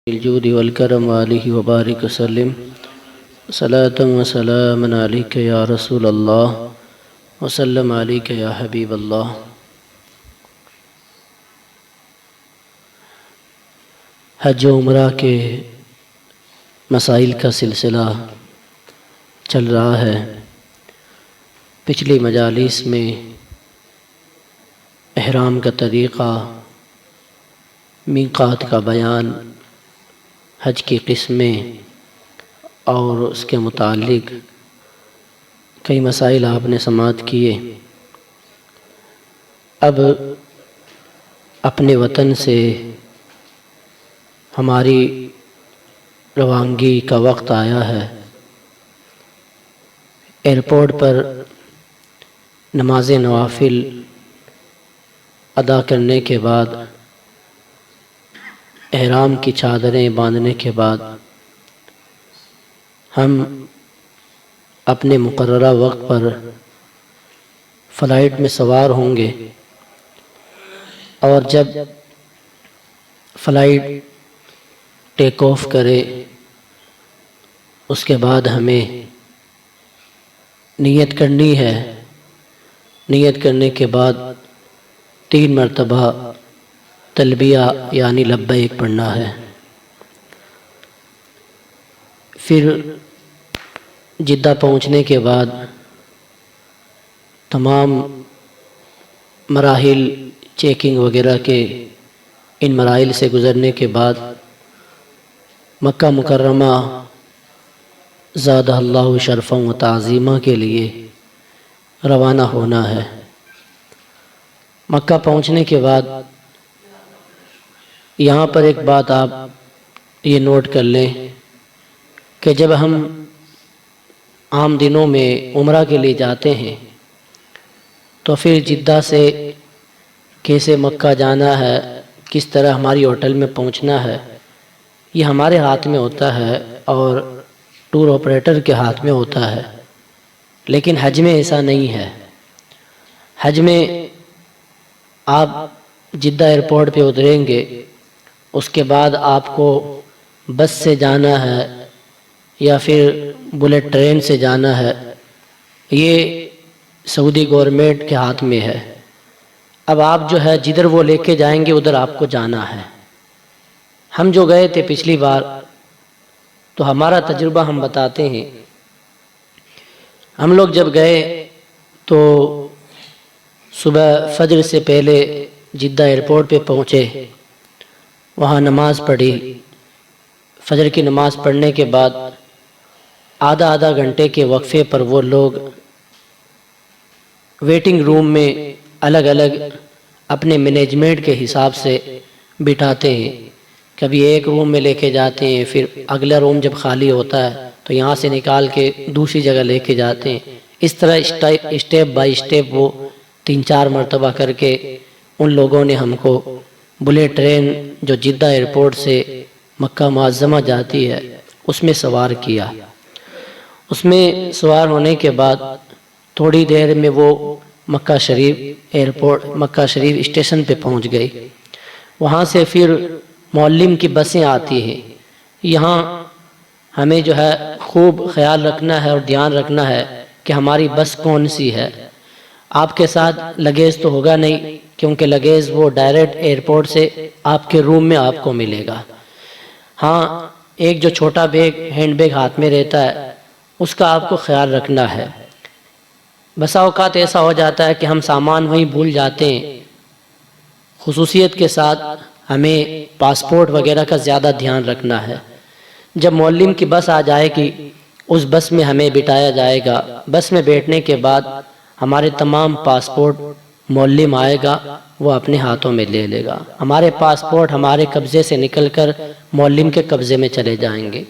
الجود والکرم علیہ وبارک وسلم صلاۃ و سلام علیک یا رسول اللہ وسلم علیک یا حبیب اللہ۔ حج و عمرہ کے مسائل کا سلسلہ چل رہا ہے۔ پچھلی مجالس میں احرام کا طریقہ، میقات کا بیان، حج کی قسمیں اور اس کے متعلق کئی مسائل آپ نے سماعت کیے۔ اب اپنے وطن سے ہماری روانگی کا وقت آیا ہے۔ ایئرپورٹ پر نماز نوافل ادا کرنے کے بعد، احرام کی چادریں باندھنے کے بعد ہم اپنے مقررہ وقت پر فلائٹ میں سوار ہوں گے، اور جب فلائٹ ٹیک آف کرے اس کے بعد ہمیں نیت کرنی ہے۔ نیت کرنے کے بعد 3 مرتبہ تلبیہ یعنی لبیک پڑھنا ہے۔ پھر جدہ پہنچنے کے بعد تمام مراحل چیکنگ وغیرہ کے ان مراحل سے گزرنے کے بعد مکہ مکرمہ زادہ اللہ شرفا و تعظیمہ کے لیے روانہ ہونا ہے۔ مکہ پہنچنے کے بعد یہاں پر ایک بات آپ یہ نوٹ کر لیں کہ جب ہم عام دنوں میں عمرہ کے لیے جاتے ہیں تو پھر جدہ سے کیسے مکہ جانا ہے، کس طرح ہماری ہوٹل میں پہنچنا ہے، یہ ہمارے ہاتھ میں ہوتا ہے اور ٹور آپریٹر کے ہاتھ میں ہوتا ہے۔ لیکن حج میں ایسا نہیں ہے۔ حج میں آپ جدہ ایئرپورٹ پہ اتریں گے، اس کے بعد آپ کو بس سے جانا ہے یا پھر بلیٹ ٹرین سے جانا ہے، یہ سعودی گورنمنٹ کے ہاتھ میں ہے۔ اب آپ جو ہے جدھر وہ لے کے جائیں گے ادھر آپ کو جانا ہے۔ ہم جو گئے تھے پچھلی بار تو ہمارا تجربہ ہم بتاتے ہیں۔ ہم لوگ جب گئے تو صبح فجر سے پہلے جدہ ایئرپورٹ پہ پہنچے، وہاں نماز پڑھی۔ فجر کی نماز پڑھنے کے بعد آدھا گھنٹے کے وقفے پر وہ لوگ ویٹنگ روم میں الگ الگ اپنے مینجمنٹ کے حساب سے بٹھاتے ہیں۔ کبھی ایک روم میں لے کے جاتے ہیں، پھر اگلا روم جب خالی ہوتا ہے تو یہاں سے نکال کے دوسری جگہ لے کے جاتے ہیں۔ اس طرح اسٹیپ بائی اسٹیپ وہ 3-4 مرتبہ کر کے ان لوگوں نے ہم کو بلیٹ ٹرین جو جدہ ایئرپورٹ سے مکہ معظمہ جاتی ہے اس میں سوار کیا۔ اس میں سوار ہونے کے بعد تھوڑی دیر میں وہ مکہ شریف اسٹیشن پہ پہنچ گئی۔ وہاں سے پھر معلم کی بسیں آتی ہیں۔ یہاں ہمیں جو ہے خوب خیال رکھنا ہے اور دھیان رکھنا ہے کہ ہماری بس کون سی ہے۔ آپ کے ساتھ لگیج تو ہوگا نہیں، کیونکہ لگیج وہ ڈائریکٹ ایئرپورٹ سے آپ کے روم میں آپ کو ملے گا۔ ہاں، ایک جو چھوٹا بیگ، ہینڈ بیگ ہاتھ میں رہتا ہے، اس کا آپ کو خیال رکھنا ہے۔ بسا اوقات ایسا ہو جاتا ہے کہ ہم سامان وہیں بھول جاتے ہیں۔ خصوصیت کے ساتھ ہمیں پاسپورٹ وغیرہ کا زیادہ دھیان رکھنا ہے۔ جب معلم کی بس آ جائے گی اس بس میں ہمیں بٹھایا جائے گا۔ بس میں بیٹھنے کے بعد ہمارے تمام پاسپورٹ معلم آئے گا، وہ اپنے ہاتھوں میں لے لے گا۔ ہمارے پاسپورٹ ہمارے قبضے سے نکل کر معلم کے قبضے میں چلے جائیں گے۔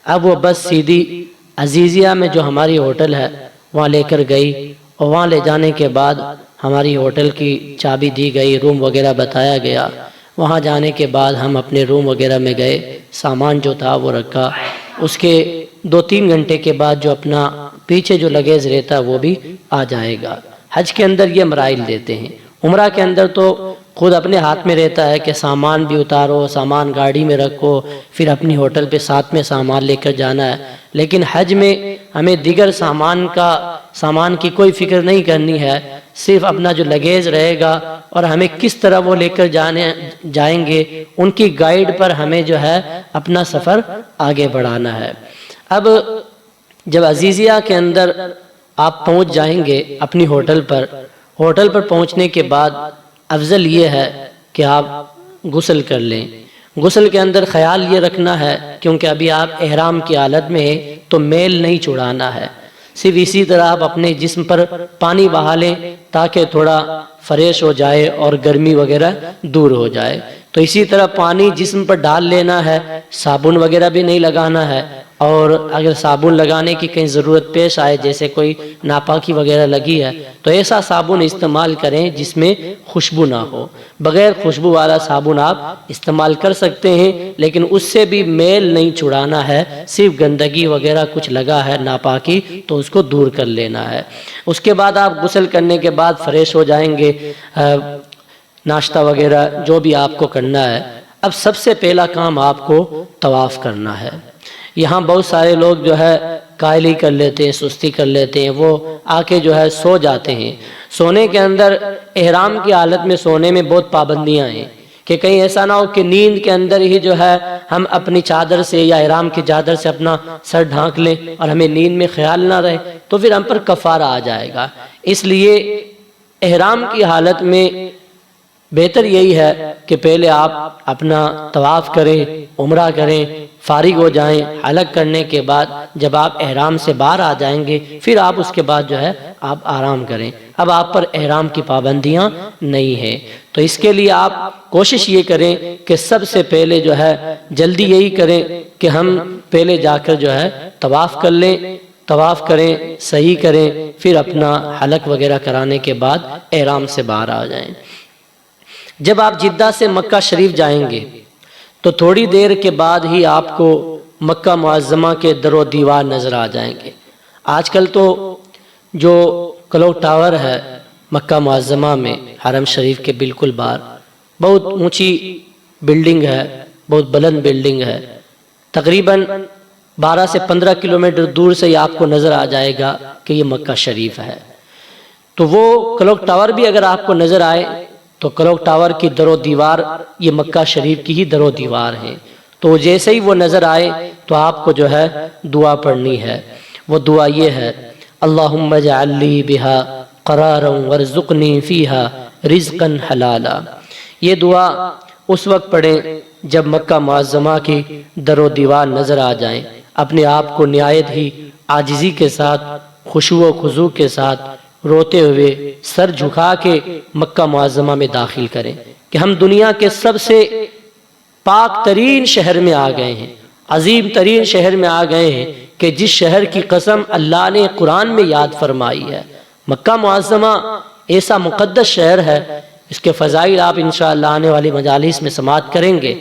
اب وہ بس سیدھی عزیزیہ میں جو ہماری ہوٹل ہے وہاں لے کر گئی، اور وہاں لے جانے کے بعد ہماری ہوٹل کی چابی دی گئی، روم وغیرہ بتایا گیا۔ وہاں جانے کے بعد ہم اپنے روم وغیرہ میں گئے، سامان جو تھا وہ رکھا۔ اس کے 2-3 گھنٹے کے بعد جو اپنا پیچھے جو لگیج رہتا ہے وہ بھی آ جائے گا۔ حج کے اندر یہ مراحل دیتے ہیں۔ عمرہ کے اندر تو خود اپنے ہاتھ میں رہتا ہے کہ سامان بھی اتارو، سامان گاڑی میں رکھو، پھر اپنی ہوٹل پہ ساتھ میں سامان لے کر جانا ہے۔ لیکن حج میں ہمیں دیگر سامان کی کوئی فکر نہیں کرنی ہے، صرف اپنا جو لگیج رہے گا اور ہمیں کس طرح وہ لے کر جائیں گے ان کی گائیڈ پر ہمیں جو ہے اپنا سفر آگے بڑھانا ہے۔ اب جب عزیزیہ کے اندر آپ پہنچ جائیں گے اپنی ہوٹل پر پہنچنے کے بعد افضل یہ ہے کہ آپ غسل کر لیں۔ غسل کے اندر خیال یہ رکھنا ہے، کیونکہ ابھی آپ احرام کی حالت میں ہیں تو میل نہیں چھڑانا ہے، صرف اسی طرح آپ اپنے جسم پر پانی بہا لیں تاکہ تھوڑا فریش ہو جائے اور گرمی وغیرہ دور ہو جائے۔ تو اسی طرح پانی جسم پر ڈال لینا ہے، صابن وغیرہ بھی نہیں لگانا ہے، اور اگر صابن لگانے کی کہیں ضرورت پیش آئے جیسے کوئی ناپاکی وغیرہ لگی ہے تو ایسا صابن استعمال کریں جس میں خوشبو نہ ہو۔ بغیر خوشبو والا صابن آپ استعمال کر سکتے ہیں، لیکن اس سے بھی میل نہیں چھڑانا ہے، صرف گندگی وغیرہ کچھ لگا ہے ناپاکی تو اس کو دور کر لینا ہے۔ اس کے بعد آپ غسل کرنے کے بعد فریش ہو جائیں گے، ناشتہ وغیرہ جو بھی آپ کو کرنا ہے۔ اب سب سے پہلا کام آپ کو طواف کرنا ہے۔ یہاں بہت سارے لوگ جو ہے کائلی کر لیتے ہیں، سستی کر لیتے ہیں، وہ آ کے جو ہے سو جاتے ہیں۔ سونے کے اندر احرام کی حالت میں سونے میں بہت پابندیاں ہیں کہ کہیں ایسا نہ ہو کہ نیند کے اندر ہی جو ہے ہم اپنی چادر سے یا احرام کی چادر سے اپنا سر ڈھانک لیں اور ہمیں نیند میں خیال نہ رہے تو پھر ہم پر کفارہ آ جائے گا۔ اس لیے احرام کی حالت میں بہتر یہی ہے کہ پہلے آپ اپنا طواف کریں، عمرہ کریں، فارغ ہو جائیں۔ حلق کرنے کے بعد جب آپ احرام سے باہر آ جائیں گے پھر آپ اس کے بعد جو ہے آپ آرام کریں۔ اب آپ پر احرام کی پابندیاں نہیں ہیں، تو اس کے لیے آپ کوشش یہ کریں کہ سب سے پہلے جو ہے جلدی یہی کریں کہ ہم پہلے جا کر جو ہے طواف کر لیں، طواف کریں، صحیح کریں، پھر اپنا حلق وغیرہ کرانے کے بعد احرام سے باہر آ جائیں۔ جب آپ جدہ سے مکہ شریف جائیں گے تو تھوڑی دیر کے بعد ہی آپ کو مکہ معظمہ کے در و دیوار نظر آ جائیں گے۔ آج کل تو جو کلوک ٹاور ہے مکہ معظمہ میں حرم شریف کے بالکل باہر، بہت اونچی بلڈنگ ہے، بہت بلند بلڈنگ ہے، تقریباً 12 سے 15 کلومیٹر دور سے ہی آپ کو نظر آ جائے گا کہ یہ مکہ شریف ہے۔ تو وہ کلوک ٹاور بھی اگر آپ کو نظر آئے تو کلوک ٹاور کی در و دیوار یہ مکہ شریف کی ہی در و دیوار ہیں، تو جیسے ہی وہ نظر آئے تو آپ کو جو ہے دعا پڑھنی ہے۔ وہ دعا یہ ہے: اللہم اجعل لی بہا قرارا وارزقنی فیہا رزقا حلالا۔ یہ دعا اس وقت پڑھیں جب مکہ معظمہ کی در و دیوار نظر آ جائیں، اپنے آپ کو نہایت ہی عاجزی کے ساتھ، خشوع و خضوع کے ساتھ، روتے ہوئے، سر جھکا کے مکہ معظمہ میں داخل کریں کہ ہم دنیا کے سب سے پاک ترین شہر میں آ گئے ہیں، عظیم ترین شہر میں آ گئے ہیں کہ جس شہر کی قسم اللہ نے قرآن میں یاد فرمائی ہے۔ مکہ معظمہ ایسا مقدس شہر ہے، اس کے فضائل آپ انشاءاللہ آنے والی مجالس میں سماعت کریں گے۔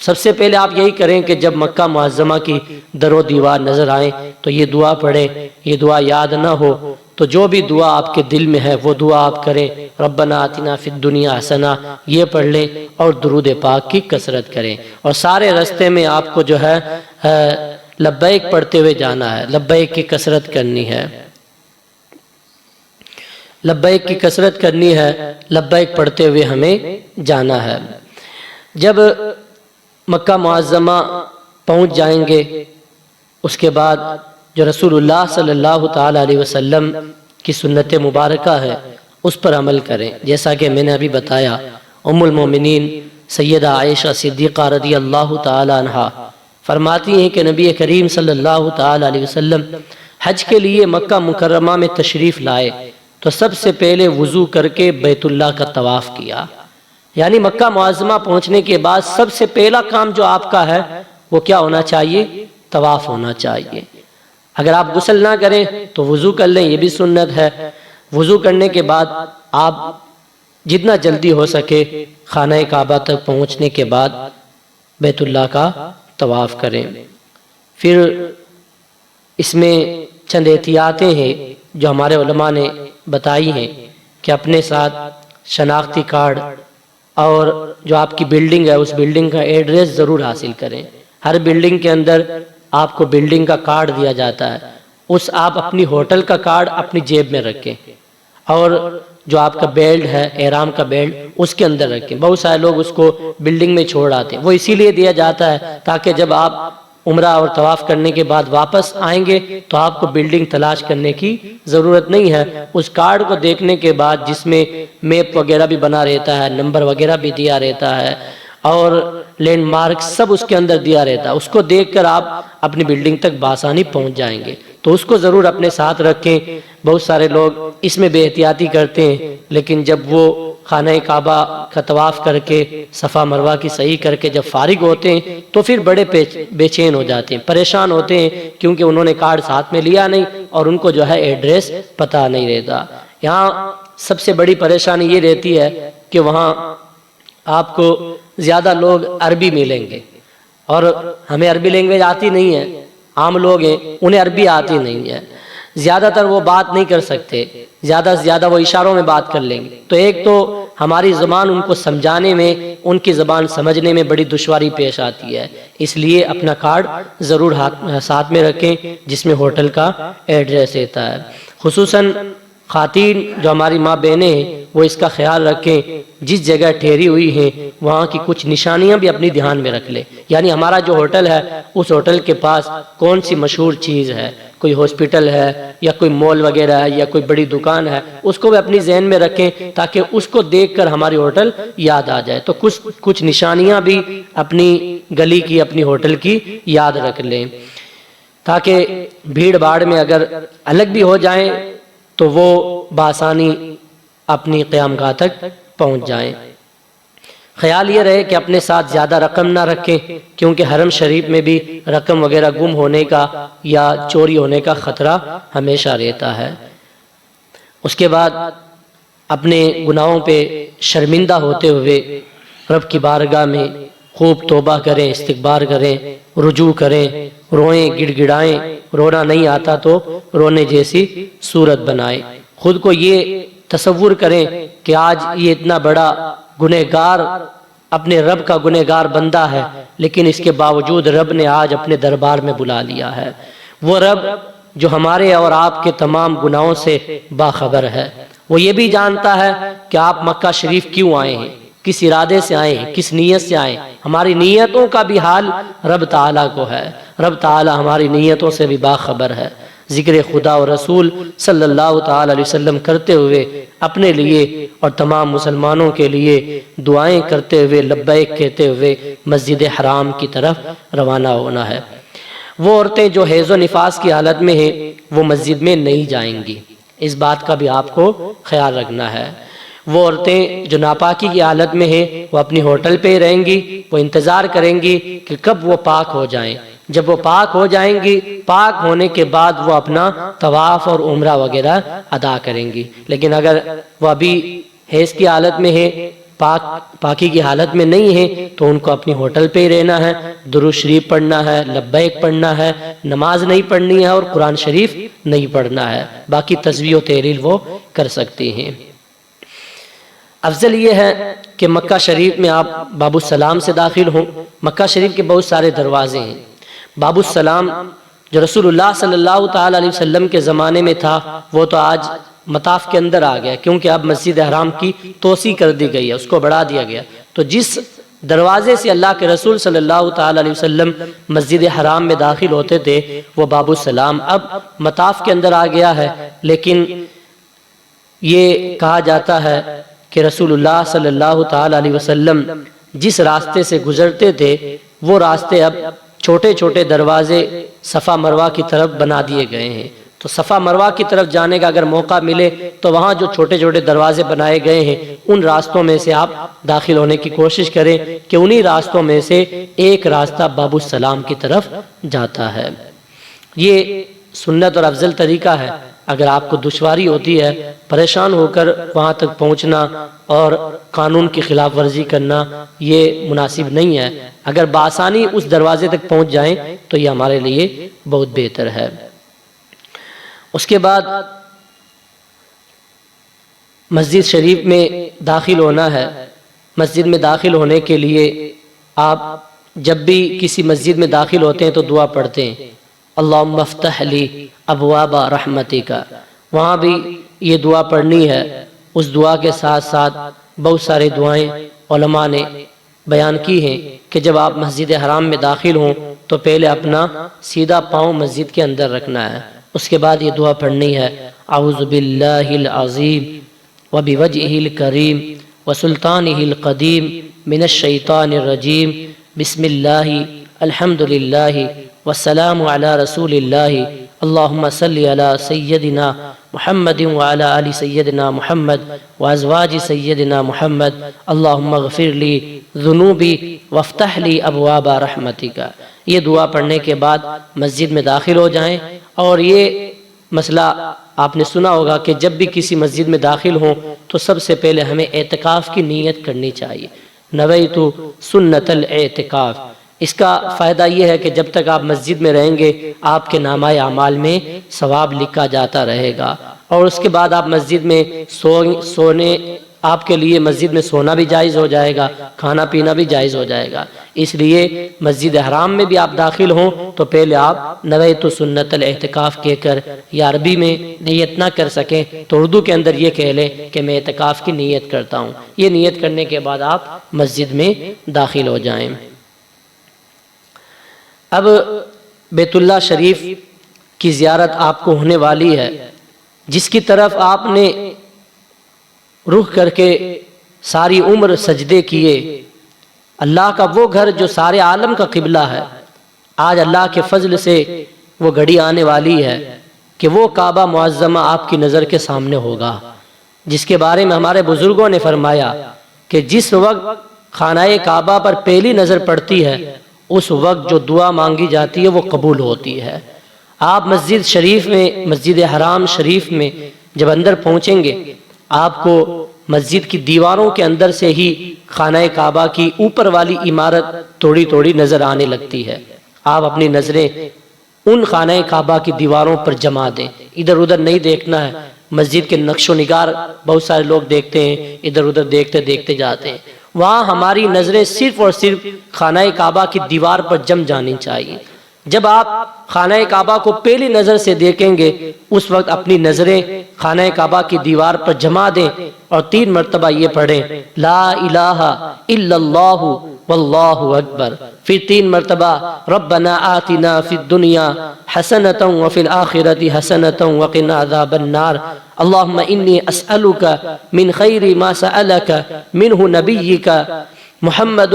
سب سے پہلے آپ یہی کریں کہ جب مکہ معظمہ کی در و دیوار نظر آئیں تو یہ دعا پڑھیں۔ یہ دعا یاد نہ ہو تو جو بھی دعا آپ کے دل میں ہے وہ دعا آپ کریں۔ ربنا آتنا فی الدنیا حسنہ یہ پڑھ لیں اور درود پاک کی کثرت کریں، اور سارے راستے میں آپ کو جو ہے لبیک پڑھتے ہوئے جانا ہے، لبیک کی کثرت کرنی ہے، لبیک کی کثرت کرنی ہے، لبیک پڑھتے ہوئے ہمیں جانا ہے۔ جب مکہ معظمہ پہنچ جائیں گے اس کے بعد جو رسول اللہ صلی اللہ تعالی علیہ وسلم کی سنت مبارکہ ہے اس پر عمل کریں۔ جیسا کہ میں نے ابھی بتایا، ام المومنین سیدہ عائشہ صدیقہ رضی اللہ تعالی عنہا فرماتی ہیں کہ نبی کریم صلی اللہ تعالی علیہ وسلم حج کے لیے مکہ مکرمہ میں تشریف لائے تو سب سے پہلے وضو کر کے بیت اللہ کا طواف کیا۔ یعنی مکہ معظمہ پہنچنے کے بعد سب سے پہلا کام جو آپ کا ہے وہ کیا ہونا چاہیے؟ طواف ہونا چاہیے۔ اگر آپ غسل نہ کریں تو وضو کر لیں، یہ بھی سنت ہے۔ وضو کرنے کے بعد آپ جتنا جلدی ہو سکے خانہ کعبہ تک پہنچنے کے بعد بیت اللہ کا طواف کریں۔ پھر اس میں چند احتیاطیں ہیں جو ہمارے علماء نے بتائی ہیں کہ اپنے ساتھ شناختی کارڈ اور جو آپ کی بلڈنگ ہے اس بلڈنگ کا ایڈریس ضرور حاصل کریں۔ ہر بلڈنگ کے اندر آپ کو بلڈنگ کا کارڈ دیا جاتا ہے، اس آپ اپنی ہوٹل کا کارڈ اپنی جیب میں رکھیں، اور جو آپ کا بیلٹ ہے، احرام کا بیلٹ، اس کے اندر رکھیں۔ بہت سارے لوگ اس کو بلڈنگ میں چھوڑ آتے ہیں، وہ اسی لیے دیا جاتا ہے تاکہ جب آپ عمرہ اور طواف کرنے کے بعد واپس آئیں گے تو آپ کو بلڈنگ تلاش کرنے کی ضرورت نہیں ہے۔ اس کارڈ کو دیکھنے کے بعد جس میں میپ وغیرہ بھی بنا رہتا ہے، نمبر وغیرہ بھی دیا رہتا ہے اور لینڈ مارک سب اس کے اندر دیا رہتا ہے، اس کو دیکھ کر آپ اپنی بلڈنگ تک بآسانی پہنچ جائیں گے، تو اس کو ضرور اپنے ساتھ رکھیں۔ بہت سارے لوگ اس میں بے احتیاطی کرتے ہیں، لیکن جب وہ خانہ کعبہ کا طواف کر کے صفا مروہ کی صحیح کر کے جب فارغ ہوتے ہیں تو پھر بڑے بے چین ہو جاتے ہیں، پریشان ہوتے ہیں، کیونکہ انہوں نے کارڈ ساتھ میں لیا نہیں اور ان کو جو ہے ایڈریس پتہ نہیں رہتا۔ یہاں سب سے بڑی پریشانی یہ رہتی ہے کہ وہاں آپ کو زیادہ لوگ عربی ملیں گے، اور ہمیں عربی لینگویج آتی نہیں ہے، عام لوگ ہیں انہیں عربی آتی نہیں ہے، زیادہ تر وہ بات نہیں کر سکتے، زیادہ سے زیادہ وہ اشاروں میں بات کر لیں گے، تو ایک تو ہماری زبان ان کو سمجھانے میں، ان کی زبان سمجھنے میں بڑی دشواری پیش آتی ہے، اس لیے اپنا کارڈ ضرور ساتھ میں رکھیں جس میں ہوٹل کا ایڈریس رہتا ہے۔ خصوصاً خواتین جو ہماری ماں بہنیں ہیں وہ اس کا خیال رکھیں، جس جگہ ٹھہری ہوئی ہیں وہاں کی کچھ نشانیاں بھی اپنی دھیان میں رکھ لیں، یعنی ہمارا جو ہوٹل ہے اس ہوٹل کے پاس کون سی مشہور چیز ہے، کوئی ہاسپٹل ہے یا کوئی مال وغیرہ ہے یا کوئی بڑی دکان ہے، اس کو بھی اپنی ذہن میں رکھیں تاکہ اس کو دیکھ کر ہماری ہوٹل یاد آ جائے، تو کچھ نشانیاں بھی اپنی گلی کی، اپنی ہوٹل کی یاد رکھ لیں، تاکہ بھیڑ بھاڑ میں اگر الگ بھی ہو جائیں تو وہ بآسانی اپنی قیام گاہ تک پہنچ جائیں۔ خیال یہ رہے کہ اپنے ساتھ زیادہ رقم نہ رکھیں، کیونکہ حرم شریف میں بھی رقم وغیرہ گم ہونے کا یا چوری ہونے کا خطرہ ہمیشہ رہتا ہے۔ اس کے بعد اپنے گناہوں پہ شرمندہ ہوتے ہوئے رب کی بارگاہ میں خوب توبہ کریں، استغفار کریں، رجوع کریں، روئیں، گڑ گڑائیں، رونا نہیں آتا تو رونے جیسی صورت بنائیں، خود کو یہ تصور کریں کہ آج یہ اتنا بڑا گنہگار، اپنے رب کا گنہگار بندہ ہے، لیکن اس کے باوجود رب نے آج اپنے دربار میں بلا لیا ہے۔ وہ رب جو ہمارے اور آپ کے تمام گناہوں سے باخبر ہے، وہ یہ بھی جانتا ہے کہ آپ مکہ شریف کیوں آئے ہیں، کس ارادے سے آئے ہیں، کس نیت سے آئے ہیں، ہماری نیتوں کا بھی حال رب تعالیٰ کو ہے، رب تعالیٰ ہماری نیتوں سے بھی باخبر ہے۔ ذکر خدا و رسول صلی اللہ تعالی علیہ وسلم کرتے ہوئے اپنے لیے اور تمام مسلمانوں کے لیے دعائیں کرتے ہوئے، لبیک کہتے ہوئے مسجد حرام کی طرف روانہ ہونا ہے۔ وہ عورتیں جو حیض و نفاس کی حالت میں ہیں وہ مسجد میں نہیں جائیں گی، اس بات کا بھی آپ کو خیال رکھنا ہے۔ وہ عورتیں جو ناپاکی کی حالت میں ہیں وہ اپنی ہوٹل پہ رہیں گی، وہ انتظار کریں گی کہ کب وہ پاک ہو جائیں، جب وہ پاک ہو جائیں گی، پاک ہونے کے بعد وہ اپنا طواف اور عمرہ وغیرہ ادا کریں گی، لیکن اگر وہ ابھی حیض کی حالت میں ہے، پاکی کی حالت میں نہیں ہے، تو ان کو اپنی ہوٹل پہ ہی رہنا ہے، درود شریف پڑھنا ہے، لبیک پڑھنا ہے، نماز نہیں پڑھنی ہے اور قرآن شریف نہیں پڑھنا ہے، باقی تسبیح و تحلیل وہ کر سکتی ہیں۔ افضل یہ ہے کہ مکہ شریف میں آپ باب السلام سے داخل ہوں۔ مکہ شریف کے بہت سارے دروازے ہیں، باب السلام جو رسول اللہ صلی اللہ تعالی علیہ وسلم کے زمانے میں تھا وہ تو آج مطاف کے اندر آ گیا، کیونکہ اب مسجد حرام کی توسیع کر دی گئی ہے، اس کو بڑھا دیا گیا، تو جس دروازے سے اللہ کے رسول صلی اللہ تعالی علیہ وسلم مسجد حرام میں داخل ہوتے تھے وہ باب السلام اب مطاف کے اندر آ گیا ہے، لیکن یہ کہا جاتا ہے کہ رسول اللہ صلی اللہ تعالی علیہ وسلم جس راستے سے گزرتے تھے وہ راستے اب چھوٹے چھوٹے دروازے صفا مروہ کی طرف بنا دیے گئے ہیں، تو صفا مروہ کی طرف جانے کا اگر موقع ملے تو وہاں جو چھوٹے چھوٹے دروازے بنائے گئے ہیں ان راستوں میں سے آپ داخل ہونے کی کوشش کریں کہ انہی راستوں میں سے ایک راستہ باب السلام کی طرف جاتا ہے۔ یہ سنت اور افضل طریقہ ہے۔ اگر آپ کو دشواری ہوتی ہے، پریشان ہو کر وہاں تک پہنچنا اور قانون کی خلاف ورزی کرنا یہ مناسب نہیں ہے، اگر بآسانی اس دروازے تک پہنچ جائیں تو یہ ہمارے لیے بہت بہتر ہے۔ اس کے بعد مسجد شریف میں داخل ہونا ہے مسجد میں داخل ہونے کے لیے آپ جب بھی کسی مسجد میں داخل ہوتے ہیں تو دعا پڑھتے ہیں اللہم افتح لی ابواب رحمتک، وہاں بھی یہ دعا پڑھنی ہے۔ اس دعا کے ساتھ ساتھ بہت سارے دعائیں علماء نے بیان کی ہیں کہ جب آپ مسجد حرام میں داخل ہوں تو پہلے اپنا سیدھا پاؤں مسجد کے اندر رکھنا ہے، اس کے بعد یہ دعا پڑھنی ہے اعوذ باللہ العظیم وبوجہہ الکریم وسلطانہ القدیم من الشیطان الرجیم بسم اللہ الحمدللہ والسلام علی رسول اللہ اللہم صلی علی سیدنا محمد وعلی آل سیدنا محمد وازواج سیدنا محمد اللہم اغفر لی ذنوبی وافتح لی ابواب رحمتک۔ یہ دعا پڑھنے کے بعد مسجد میں داخل ہو جائیں، اور یہ مسئلہ آپ نے سنا ہوگا کہ جب بھی کسی مسجد میں داخل ہوں تو سب سے پہلے ہمیں اعتکاف کی نیت کرنی چاہیے، نویت سنت الاعتکاف۔ اس کا فائدہ یہ ہے کہ جب تک آپ مسجد میں رہیں گے آپ کے نامہ اعمال میں ثواب لکھا جاتا رہے گا، اور اس کے بعد آپ مسجد میں سونے آپ کے لیے مسجد میں سونا بھی جائز ہو جائے گا، کھانا پینا بھی جائز ہو جائے گا۔ اس لیے مسجد حرام میں بھی آپ داخل ہوں تو پہلے آپ نویت سنت الاعتکاف کہہ کر، یا عربی میں نیت نہ کر سکیں تو اردو کے اندر یہ کہہ لیں کہ میں اعتکاف کی نیت کرتا ہوں۔ یہ نیت کرنے کے بعد آپ مسجد میں داخل ہو جائیں۔ اب بیت اللہ شریف کی زیارت آپ کو ہونے والی ہے، جس کی طرف آپ نے رخ کر کے ساری عمر سجدے کیے، اللہ کا وہ گھر جو سارے عالم کا قبلہ ہے، آج اللہ کے فضل سے وہ گھڑی آنے والی ہے کہ وہ کعبہ معظمہ آپ کی نظر کے سامنے ہوگا، جس کے بارے میں ہمارے بزرگوں نے فرمایا کہ جس وقت خانہ کعبہ پر پہلی نظر پڑتی ہے اس وقت جو دعا مانگی جاتی ہے وہ قبول ہوتی ہے۔ آپ مسجد شریف میں، مسجد حرام شریف میں جب اندر پہنچیں گے آپ کو مسجد کی دیواروں کے اندر سے ہی خانہ کعبہ کی اوپر والی عمارت تھوڑی تھوڑی نظر آنے لگتی ہے۔ آپ اپنی نظریں ان خانہ کعبہ کی دیواروں پر جما دیں، ادھر ادھر نہیں دیکھنا ہے۔ مسجد کے نقش و نگار بہت سارے لوگ دیکھتے ہیں، ادھر ادھر دیکھتے دیکھتے جاتے ہیں، وہاں ہماری نظریں صرف اور صرف خانہ کعبہ کی دیوار پر جم جانی چاہیے۔ جب آپ خانہ کعبہ کو پہلی نظر سے دیکھیں گے اس وقت اپنی نظریں خانہ کعبہ کی دیوار پر جما دیں اور 3 مرتبہ یہ پڑھیں لا الہ الا اللہ واللہ اکبر، پھر 3 مرتبہ ربنا آتنا فی الدنیا حسنۃ وفی الآخرۃ حسنۃ وقنا عذاب النار اللہم انی اسألک من خیر ما سألک منہ نبیک محمد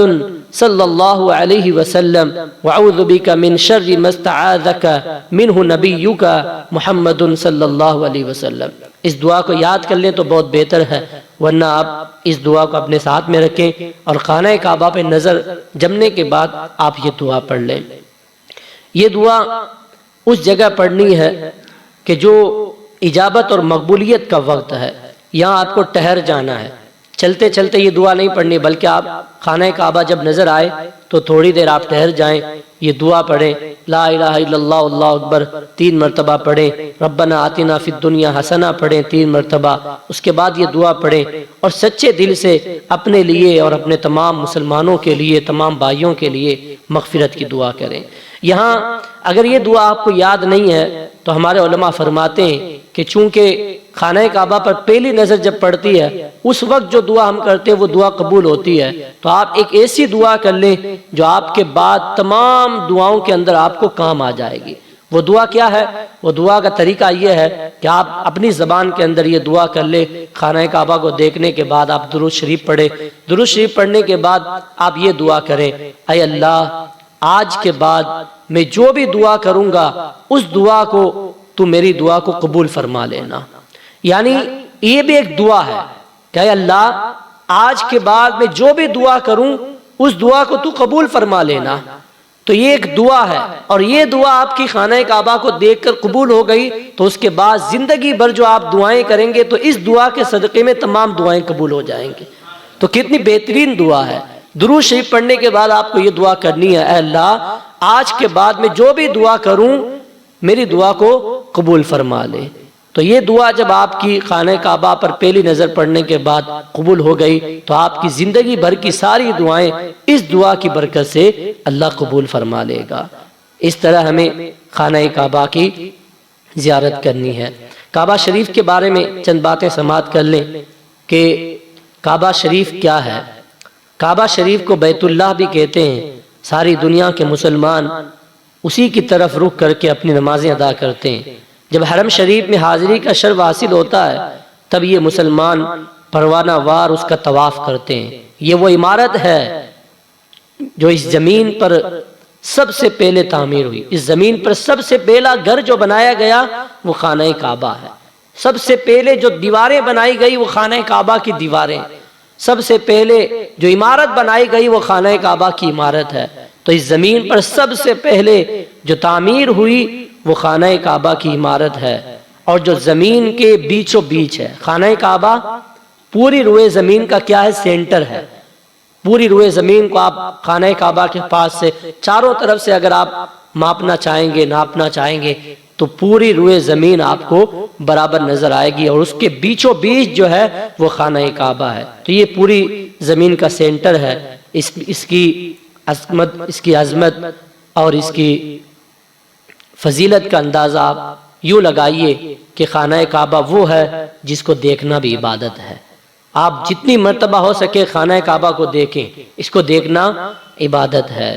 صلی اللہ علیہ وسلم وعوذ بک من شر ما استعاذک منہ نبیک محمد صلی اللہ علیہ وسلم۔ اس دعا کو یاد کر لیں تو بہت بہتر ہے، ورنہ آپ اس دعا کو اپنے ساتھ میں رکھیں اور خانہ کعبہ پہ نظر جمنے کے بعد آپ یہ دعا پڑھ لیں۔ یہ دعا اس جگہ پڑھنی ہے کہ جو اجابت اور مقبولیت کا وقت ہے، یہاں آپ کو ٹھہر جانا ہے، چلتے چلتے یہ دعا نہیں پڑھنی، بلکہ آپ خانہ کعبہ جب نظر آئے تو تھوڑی دیر آپ ٹھہر جائیں، یہ دعا پڑھیں لا الہ الا اللہ اللہ اکبر 3 مرتبہ پڑھیں، ربنا آتنا فی الدنیا حسنہ پڑھیں 3 مرتبہ، اس کے بعد یہ دعا پڑھیں اور سچے دل سے اپنے لیے اور اپنے تمام مسلمانوں کے لیے، تمام بھائیوں کے لیے مغفرت کی دعا کریں۔ یہاں اگر یہ دعا آپ کو یاد نہیں ہے تو ہمارے علماء فرماتے ہیں کہ چونکہ خانہ کعبہ پر پہلی نظر جب پڑتی ہے اس وقت جو دعا ہم کرتے ہیں وہ دعا قبول ہوتی ہے، تو آپ ایک ایسی دعا کر لیں جو آپ کے بعد تمام دعاؤں کے اندر آپ کو کام آ جائے گی۔ وہ دعا کیا ہے؟ وہ دعا کا طریقہ یہ ہے کہ آپ اپنی زبان کے اندر یہ دعا کر لیں، خانہ کعبہ کو دیکھنے کے بعد آپ درود شریف پڑھیں، درود شریف پڑھنے کے بعد آپ یہ دعا کریں اے اللہ آج کے بعد میں جو بھی دعا کروں گا اس دعا کو تو میری دعا کو قبول فرما لینا۔ یعنی یہ بھی ایک دعا ہے کہ اے اللہ آج کے بعد میں جو بھی دعا کروں اس دعا کو تو قبول فرما لینا۔ تو یہ ایک دعا ہے، اور یہ دعا آپ کی خانہ کعبہ کو دیکھ کر قبول ہو گئی تو اس کے بعد زندگی بھر جو آپ دعائیں کریں گے تو اس دعا کے صدقے میں تمام دعائیں قبول ہو جائیں گی۔ تو کتنی بہترین دعا ہے۔ درود شریف پڑھنے کے بعد آپ کو یہ دعا کرنی ہے اے اللہ آج کے بعد میں جو بھی دعا کروں میری دعا کو قبول فرما لے۔ تو یہ دعا جب آپ کی خانہ کعبہ پر پہلی نظر پڑنے کے بعد قبول ہو گئی تو آپ کی زندگی بھر کی ساری دعائیں اس دعا کی برکت سے اللہ قبول فرما لے گا۔ اس طرح ہمیں خانہ کعبہ کی زیارت کرنی ہے۔ کعبہ شریف کے بارے میں چند باتیں سماعت کر لیں کہ کعبہ شریف کیا ہے۔ کعبہ شریف کو بیت اللہ بھی کہتے ہیں۔ ساری دنیا کے مسلمان اسی کی طرف رخ کر کے اپنی نمازیں ادا کرتے ہیں۔ جب حرم شریف میں حاضری کا شرف حاصل ہوتا ہے تب یہ مسلمان پروانہ وار اس کا طواف کرتے ہیں۔ یہ وہ عمارت ہے جو اس زمین پر سب سے پہلے تعمیر ہوئی۔ اس زمین پر سب سے پہلا گھر جو بنایا گیا وہ خانہ کعبہ ہے۔ سب سے پہلے جو دیواریں بنائی گئی وہ خانہ کعبہ کی دیواریں، سب سے پہلے جو عمارت بنائی گئی وہ خانہ کعبہ کی عمارت ہے۔ تو اس زمین پر سب سے پہلے جو تعمیر ہوئی وہ خانہ کعبہ کی عمارت ہے، اور جو زمین کے بیچوں بیچ ہے۔ خانہ کعبہ پوری روئے زمین کا کیا ہے؟ سینٹر ہے۔ پوری روئے زمین کو آپ خانہ کعبہ کے پاس سے چاروں طرف سے اگر آپ ماپنا چاہیں گے، ناپنا چاہیں گے تو پوری روئے زمین آپ کو برابر نظر آئے گی، اور اس کے بیچوں بیچ جو ہے وہ خانہ کعبہ ہے۔ تو یہ پوری زمین کا سینٹر ہے۔ اس کی عظمت اور اس کی فضیلت کا اندازہ آپ یوں لگائیے کہ خانہ کعبہ وہ ہے جس کو دیکھنا بھی عبادت ہے۔ آپ جتنی مرتبہ ہو سکے خانہ کعبہ کو دیکھیں، اس کو دیکھنا عبادت ہے،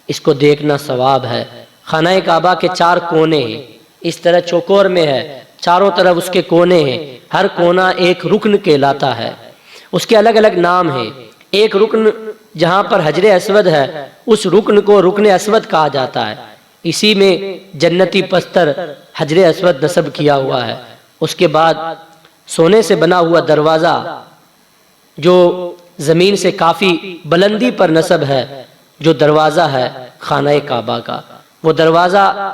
اس کو دیکھنا ثواب ہے۔ خانہ کعبہ کے 4 کونے ہیں، اس طرح چوکور میں ہے، چاروں طرف اس کے کونے ہیں، ہر کونا ایک رکن کہلاتا ہے۔ اس کے الگ الگ نام ہیں۔ ایک رکن جہاں پر حجر اسود ہے اس رکن کو رکن اسود کہا جاتا ہے، اسی میں جنتی پتھر حجر اسود نصب کیا ہوا ہے۔ اس کے بعد سونے سے بنا ہوا دروازہ جو زمین سے کافی بلندی پر نصب ہے، جو دروازہ ہے خانہ کعبہ کا، وہ دروازہ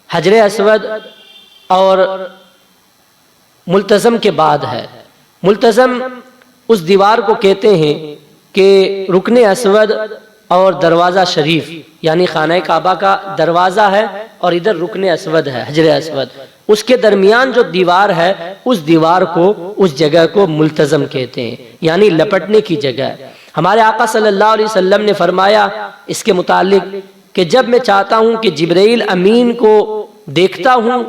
حجر اسود اور ملتزم کے بعد ہے۔ ملتزم اس دیوار کو کہتے ہیں کہ رکن اسود اور دروازہ شریف، یعنی خانہ کعبہ کا دروازہ ہے اور ادھر رکن اسود ہے، حجر اسود، اس کے درمیان جو دیوار ہے اس دیوار کو، اس جگہ کو ملتزم کہتے ہیں، یعنی لپٹنے کی جگہ۔ ہمارے آقا صلی اللہ علیہ وسلم نے فرمایا اس کے متعلق کہ جب میں چاہتا ہوں کہ جبرائیل امین کو دیکھتا ہوں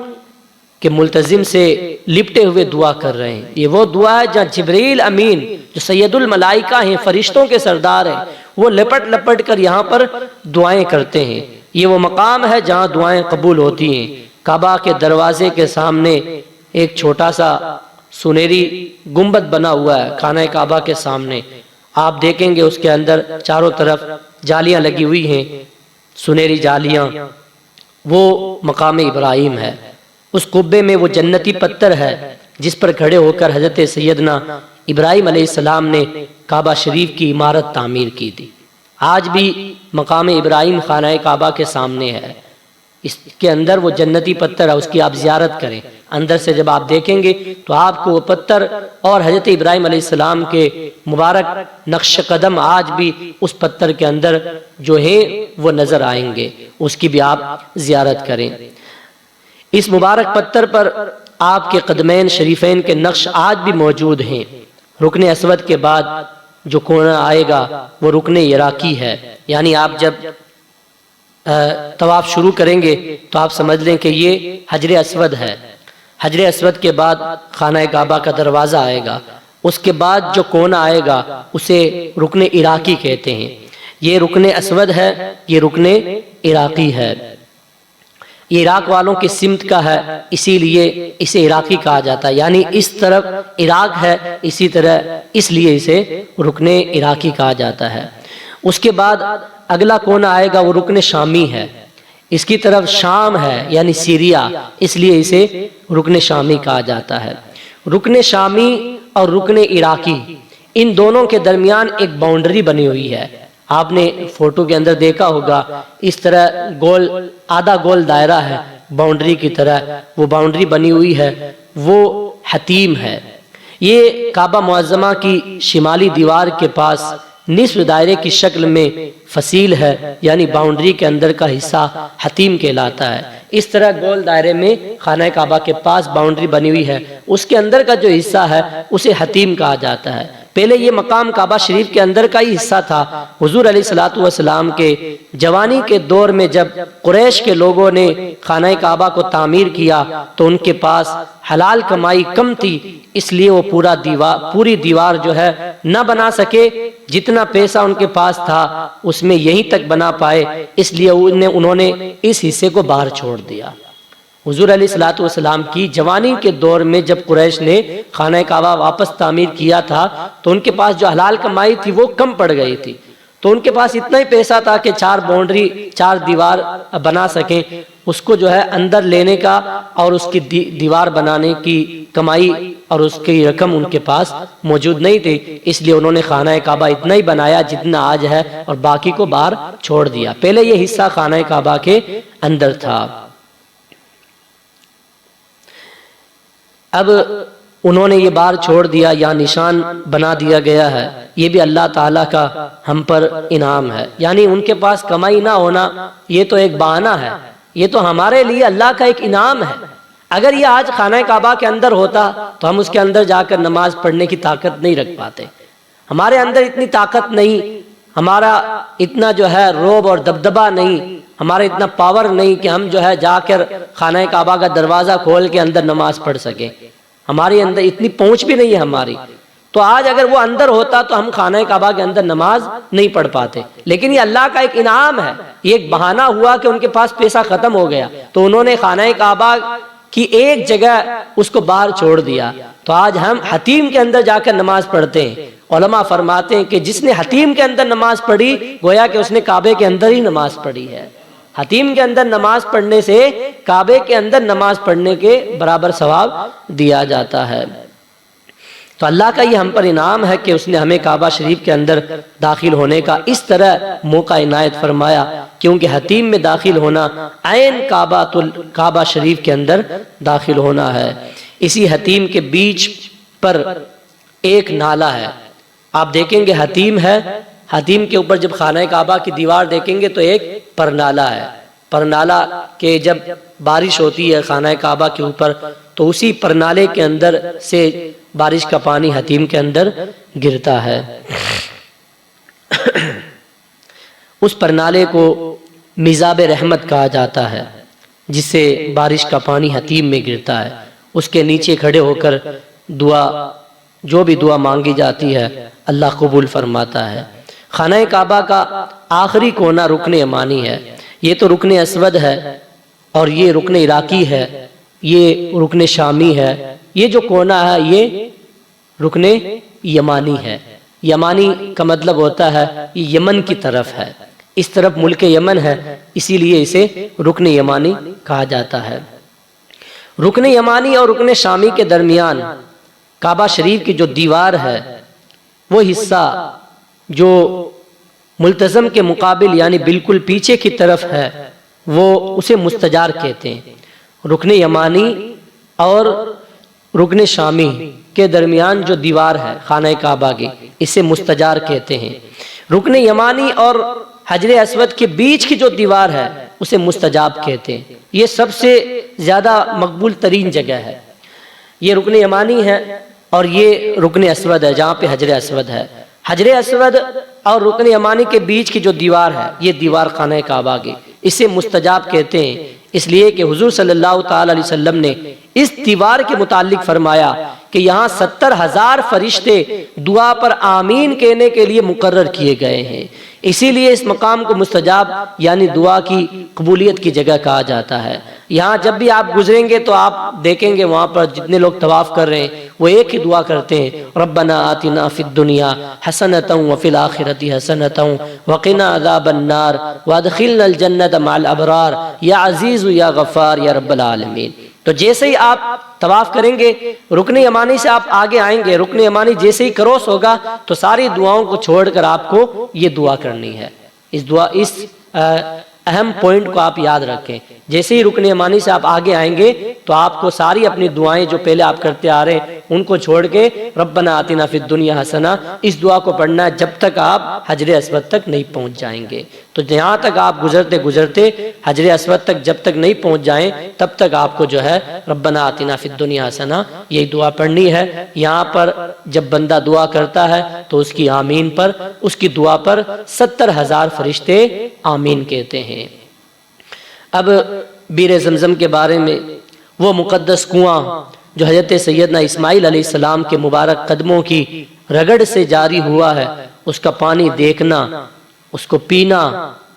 کہ ملتزم سے لپٹے ہوئے دعا کر رہے ہیں، یہ وہ دعا ہے جہاں جبرائیل امین جو سید الملائکہ ہیں، فرشتوں کے سردار ہیں، وہ لپٹ لپٹ کر یہاں پر دعائیں کرتے ہیں۔ یہ وہ مقام ہے جہاں دعائیں قبول ہوتی ہیں۔ کعبہ کے دروازے کے سامنے ایک چھوٹا سا سنہری گنبد بنا ہوا ہے خانہ کعبہ کے سامنے، آپ دیکھیں گے اس کے اندر چاروں طرف جالیاں لگی ہوئی ہیں، سنہری جالیاں، وہ مقام ابراہیم ہے۔ اس قبے میں وہ جنتی پتھر ہے جس پر کھڑے ہو کر حضرت سیدنا ابراہیم علیہ السلام نے کعبہ شریف کی عمارت تعمیر کی تھی۔ آج بھی مقام ابراہیم خانہ کعبہ کے سامنے ہے، اس کے اندر وہ جنتی پتھر ہے، اس کی آپ زیارت کریں۔ اندر سے جب آپ دیکھیں گے تو آپ کو وہ پتھر اور حضرت ابراہیم علیہ السلام کے مبارک نقش قدم آج بھی اس پتھر کے اندر جو ہیں وہ نظر آئیں گے، اس کی بھی آپ زیارت کریں۔ اس مبارک پتھر پر آپ کے قدمین شریفین کے نقش آج بھی موجود ہیں۔ رکن اسود کے بعد جو کونا آئے گا وہ رکن عراقی ہے، یعنی آپ جب طواف شروع کریں گے تو آپ سمجھ لیں کہ یہ حجر اسود ہے۔ حجر اسود کے بعد خانہ کعبہ کا دروازہ آئے گا، اس کے بعد جو کونا آئے گا اسے رکن عراقی کہتے ہیں۔ یہ رکن اسود ہے، یہ رکن عراقی ہے، یہ عراق والوں کی سمت کا ہے، اسی لیے اسے عراقی کہا جاتا ہے، یعنی اس طرف عراق ہے، اسی طرح اس لیے اسے رکن عراقی کہا جاتا ہے۔ اس کے بعد اگلا کونا آئے گا وہ رکن شامی ہے، اس کی طرف شام ہے یعنی سیریا، اس لیے اسے رکن شامی کہا جاتا ہے۔ رکن شامی اور رکن عراقی ان دونوں کے درمیان ایک باؤنڈری بنی ہوئی ہے۔ آپ نے فوٹو کے اندر دیکھا ہوگا اس طرح گول، آدھا گول دائرہ ہے باؤنڈری کی طرح، وہ باؤنڈری بنی ہوئی ہے، وہ حتیم ہے۔ یہ کعبہ معظمہ کی شمالی دیوار کے پاس نصف دائرے کی شکل میں فصیل ہے، یعنی باؤنڈری کے اندر کا حصہ حتیم کہلاتا ہے۔ اس طرح گول دائرے میں خانہ کعبہ کے پاس باؤنڈری بنی ہوئی ہے، اس کے اندر کا جو حصہ ہے اسے حتیم کہا جاتا ہے۔ پہلے یہ مقام کعبہ شریف کے اندر کا ہی حصہ تھا۔ حضور علیہ الصلوۃ والسلام کے جوانی کے دور میں جب قریش کے لوگوں نے خانہ کعبہ کو تعمیر کیا تو ان کے پاس حلال کمائی کم تھی، اس لیے وہ پوری دیوار جو ہے نہ بنا سکے، جتنا پیسہ ان کے پاس تھا اس میں یہیں تک بنا پائے، اس لیے انہوں نے اس حصے کو باہر چھوڑ دیا۔ حضور علیہ الصلوۃ والسلام کی جوانی کے دور میں جب قریش نے خانہ کعبہ واپس تعمیر کیا تھا تو ان کے پاس جو حلال کمائی تھی وہ کم پڑ گئی تھی، تو ان کے پاس اتنا ہی پیسہ تھا کہ 4 دیوار بنا سکیں، اس کو جو ہے اندر لینے کا اور اس کی دیوار بنانے کی کمائی اور اس کی رقم ان کے پاس موجود نہیں تھی، اس لیے انہوں نے خانہ کعبہ اتنا ہی بنایا جتنا آج ہے اور باقی کو باہر چھوڑ دیا۔ پہلے یہ حصہ خانہ کعبہ کے اندر تھا۔ اب انہوں نے یہ بار چھوڑ دیا یا نشان بنا دیا گیا ہے، یہ بھی اللہ تعالیٰ کا ہم پر انعام ہے۔ یعنی ان کے پاس کمائی نہ ہونا یہ تو ایک بہانہ ہے، یہ تو ہمارے لیے اللہ کا ایک انعام ہے۔ اگر یہ آج خانہ کعبہ کے اندر ہوتا تو ہم اس کے اندر جا کر نماز پڑھنے کی طاقت نہیں رکھ پاتے، ہمارے اندر اتنی طاقت نہیں، ہمارا اتنا جو ہے روب اور دبدبہ نہیں، ہمارا اتنا پاور نہیں کہ ہم جو ہے جا کر خانہ کعبہ کا دروازہ کھول کے اندر نماز پڑھ سکیں، ہمارے اندر اتنی پہنچ بھی نہیں ہے ہماری۔ تو آج اگر وہ اندر ہوتا تو ہم خانہ کعبہ کے اندر نماز نہیں پڑھ پاتے، لیکن یہ اللہ کا ایک انعام ہے، یہ ایک بہانہ ہوا کہ ان کے پاس پیسہ ختم ہو گیا تو انہوں نے خانہ کعبہ کی ایک جگہ اس کو باہر چھوڑ دیا، تو آج ہم حتیم کے اندر جا کر نماز پڑھتے ہیں۔ علماء فرماتے ہیں کہ جس نے حتیم کے اندر نماز پڑھی گویا کہ اس نے کعبے کے اندر ہی نماز پڑھی ہے۔ حتیم کے اندر نماز پڑھنے سے کعبے کے اندر نماز پڑھنے کے برابر ثواب دیا جاتا ہے۔ تو اللہ کا یہ ہم پر انعام ہے کہ اس نے ہمیں کعبہ شریف کے اندر داخل ہونے کا اس طرح موقع عنایت فرمایا، کیونکہ حتیم میں داخل ہونا عین کعبہ شریف کے اندر داخل ہونا ہے۔ اسی حتیم کے بیچ پر ایک نالا ہے، آپ دیکھیں گے حتیم ہے، حتیم کے اوپر جب خانہ کعبہ کی دیوار دیکھیں گے تو ایک پرنالا ہے، پرنالا کے جب بارش ہوتی ہے خانہ کعبہ کے اوپر تو اسی پرنالے کے اندر سے بارش کا پانی حتیم کے اندر گرتا ہے۔ اس پرنالے کو میزاب رحمت کہا جاتا ہے، جس سے بارش کا پانی حتیم میں گرتا ہے۔ اس کے نیچے کھڑے ہو کر جو بھی دعا مانگی جاتی ہے اللہ قبول فرماتا ہے۔ خانہ کعبہ کا آخری کونا رکن یمانی ہے، یہ تو رکن اسود ہے اور یہ رکن عراقی ہے، یہ رکن شامی ہے، یہ جو کونا ہے یہ رکن یمانی ہے۔ یمانی کا مطلب ہوتا ہے یہ یمن کی طرف ہے، اس طرف ملک یمن ہے، اسی لیے اسے رکن یمانی کہا جاتا ہے۔ رکن یمانی اور رکن شامی کے درمیان کعبہ شریف کی جو دیوار ہے وہ حصہ جو ملتزم کے مقابل یعنی بالکل پیچھے کی طرف ہے وہ اسے مستجار کہتے ہیں۔ رکن یمانی اور رکن شامی کے درمیان جو دیوار ہے خانہ کعبہ کی اسے مستجار کہتے ہیں۔ رکن یمانی اور حجر اسود کے بیچ کی جو دیوار ہے اسے مستجاب کہتے ہیں۔ یہ سب سے زیادہ مقبول ترین جگہ ہے، یہ رکن یمانی ہے اور یہ رکن اسود ہے جہاں پہ حجر اسود ہے۔ حجر اسود اور رکن یمانی کے بیچ کی جو دیوار ہے یہ دیوار خانہ کعبہ کی، اسے مستجاب کہتے ہیں، اس لیے کہ حضور صلی اللہ تعالی علیہ وسلم نے اس دیوار کے متعلق فرمایا کہ یہاں 70,000 فرشتے دعا پر آمین کہنے کے لیے مقرر کیے گئے ہیں، اسی لیے اس مقام کو مستجاب یعنی دعا کی قبولیت کی جگہ کہا جاتا ہے۔ یہاں جب بھی آپ گزریں گے تو آپ دیکھیں گے وہاں پر جتنے لوگ طواف کر رہے ہیں وہ ایک ہی دعا کرتے ہیں، ربنا آتنا فی الدنیا حسنۃ وفی الآخرۃ حسنۃ وقنا عذاب النار وادخلنا الجنۃ مع الابرار یا عزیز یا غفار یا رب العالمین۔ تو جیسے ہی آپ طواف کریں گے رکن یمانی سے آپ آگے آئیں گے، رکن یمانی جیسے ہی کروس ہوگا تو ساری دعاؤں کو چھوڑ کر آپ کو یہ دعا کرنی ہے۔ اس اہم پوائنٹ کو آپ یاد رکھیں جیسے ہی رکن یمانی سے آپ آگے آئیں گے تو آپ کو ساری اپنی دعائیں جو پہلے آپ کرتے آ رہے ہیں ان کو چھوڑ کے ربنا آتنا فی الدنیا حسنہ اس دعا کو پڑھنا ہے جب تک آپ حجر اسود تک نہیں پہنچ جائیں گے۔ تو جہاں تک آپ گزرتے گزرتے حجر اسود تک جب تک نہیں پہنچ جائیں تب تک آپ کو جو ہے ربنا آتنا فی الدنیا حسنہ یہی دعا پڑھنی ہے۔ یہاں پر جب بندہ دعا کرتا ہے تو اس کی آمین پر، اس کی دعا پر 70,000 فرشتے آمین کہتے ہیں۔ اب بیر زمزم کے بارے میں، وہ مقدس کنواں جو حضرت سیدنا اسماعیل علیہ السلام کے مبارک قدموں کی رگڑ سے جاری ہوا ہے، اس کا پانی دیکھنا، اس کو پینا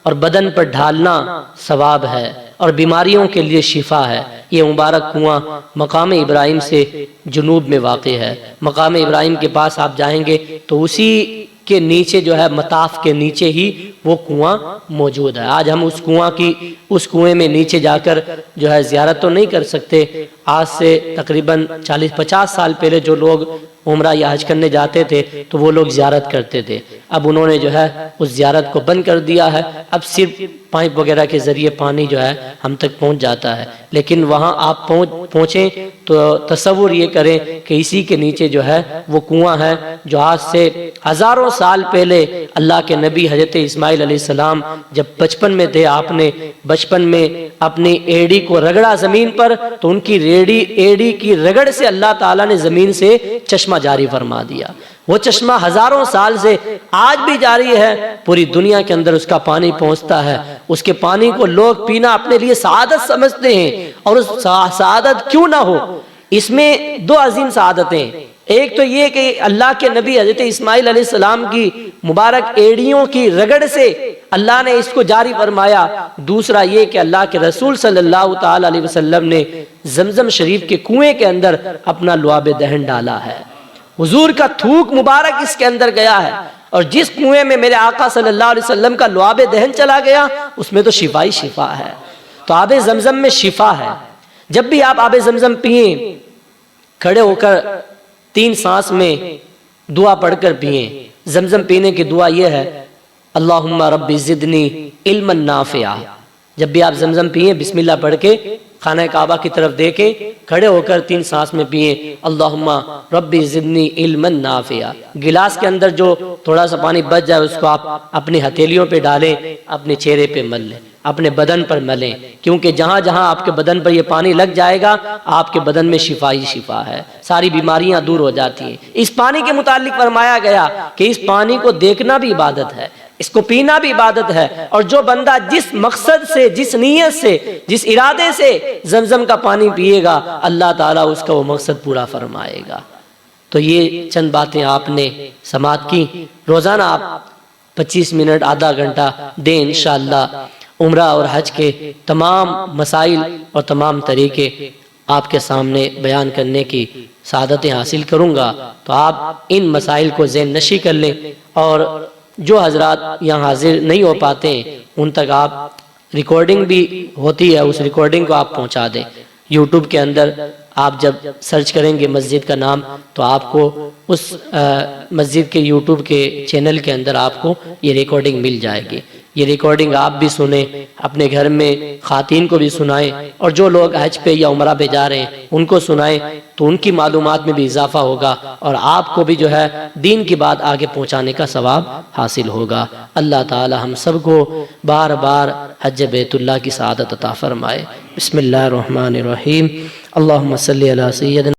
اور بدن پر ڈھالنا ثواب ہے اور بیماریوں کے لیے شفا ہے۔ یہ مبارک کنواں مقام ابراہیم سے جنوب میں واقع ہے۔ مقام ابراہیم کے پاس آپ جائیں گے تو اسی کے نیچے جو ہے مطاف کے نیچے ہی وہ کنواں موجود ہے۔ آج ہم اس کنویں میں نیچے جا کر جو ہے زیارت تو نہیں کر سکتے۔ آج سے تقریباً 40-50 سال پہلے جو لوگ عمرہ یا حج کرنے جاتے تھے تو وہ لوگ زیارت کرتے تھے۔ اب انہوں نے جو ہے اس زیارت کو بند کر دیا ہے۔ اب صرف پائپ وغیرہ کے ذریعے پانی جو ہے ہم تک پہنچ جاتا ہے، لیکن وہاں آپ پہنچیں تو تصور یہ کریں کہ اسی کے نیچے جو ہے وہ کنواں ہے جو آج سے ہزاروں سال پہلے اللہ کے نبی حضرت اسماعیل علیہ السلام جب بچپن میں تھے، آپ نے بچپن میں اپنی ایڑی کو رگڑا زمین پر تو ان کی ایڑی کی رگڑ سے اللہ تعالیٰ نے زمین سے چشمہ جاری فرما دیا۔ وہ چشمہ ہزاروں سال سے آج بھی جاری ہے، پوری دنیا کے اندر اس کا پانی پہنچتا ہے۔ اس کے پانی کو لوگ پینا اپنے لیے سعادت سمجھتے ہیں، اور اس سعادت کیوں نہ ہو، اس میں دو عظیم سعادتیں، ایک تو یہ کہ اللہ کے نبی حضرت اسماعیل علیہ السلام کی مبارک ایڑیوں کی رگڑ سے اللہ نے اس کو جاری فرمایا، دوسرا یہ کہ اللہ کے رسول صلی اللہ تعالی علیہ وسلم نے زمزم شریف کے کنویں کے اندر اپنا لعاب دہن ڈالا ہے۔ حضور کا تھوک مبارک اس کے اندر گیا ہے، اور جس کنویں میں میرے آقا صلی اللہ علیہ وسلم کا لعاب دہن چلا گیا اس میں تو شفا ہی شفا ہے۔ تو آب زمزم میں شفا ہے۔ جب بھی آپ آب زمزم پئیں، کھڑے ہو کر 3 سانس میں دعا پڑھ کر پئیں۔ زمزم پینے کی دعا یہ ہے، اللہم رب زدنی علما نافعا۔ جب بھی آپ زمزم پئیں بسم اللہ پڑھ کے خانہ کعبہ کی طرف دیکھیں، کھڑے ہو کر 3 سانس میں پئیں، اللہم رب زدنی علما نافعا۔ گلاس کے اندر جو تھوڑا سا پانی بچ جائے اس کو آپ اپنی ہتھیلیوں پہ ڈالیں، اپنے چہرے پہ مل لیں، اپنے بدن پر ملیں، کیونکہ جہاں جہاں آپ کے بدن پر یہ پانی لگ جائے گا آپ کے بدن میں شفا ہی شفا ہے، ساری بیماریاں دور ہو جاتی ہیں۔ اس پانی کے متعلق فرمایا گیا کہ اس پانی کو دیکھنا بھی عبادت ہے، اس کو پینا بھی عبادت ہے، اور جو بندہ جس مقصد سے، جس نیت سے، جس ارادے سے زمزم کا پانی پیے گا اللہ تعالیٰ اس کا وہ مقصد پورا فرمائے گا۔ تو یہ چند باتیں آپ نے سماعت کی۔ روزانہ آپ 25 منٹ آدھا گھنٹہ دیں، انشاءاللہ عمرہ اور حج کے تمام مسائل اور تمام طریقے آپ کے سامنے بیان کرنے کی سعادتیں حاصل کروں گا۔ تو آپ ان مسائل کو ذہن نشی کر لیں، اور جو حضرات یہاں حاضر نہیں ہو پاتے ہیں ان تک آپ ریکارڈنگ بھی ہوتی ہے، اس ریکارڈنگ کو آپ پہنچا دیں۔ یوٹیوب کے اندر آپ جب سرچ کریں گے مسجد کا نام تو آپ کو اس مسجد کے یوٹیوب کے چینل کے اندر آپ کو یہ ریکارڈنگ مل جائے گی۔ یہ ریکارڈنگ آپ بھی سنیں، اپنے گھر میں خواتین کو بھی سنائیں، اور جو لوگ حج پہ یا عمرہ پہ جا رہے ہیں ان کو سنائیں، تو ان کی معلومات میں بھی اضافہ ہوگا، اور آپ کو بھی جو ہے دین کی بات آگے پہنچانے کا ثواب حاصل ہوگا۔ اللہ تعالی ہم سب کو بار بار حج بیت اللہ کی سعادت عطا فرمائے۔ بسم اللہ الرحمن الرحیم، اللہم صلی علی سیدنا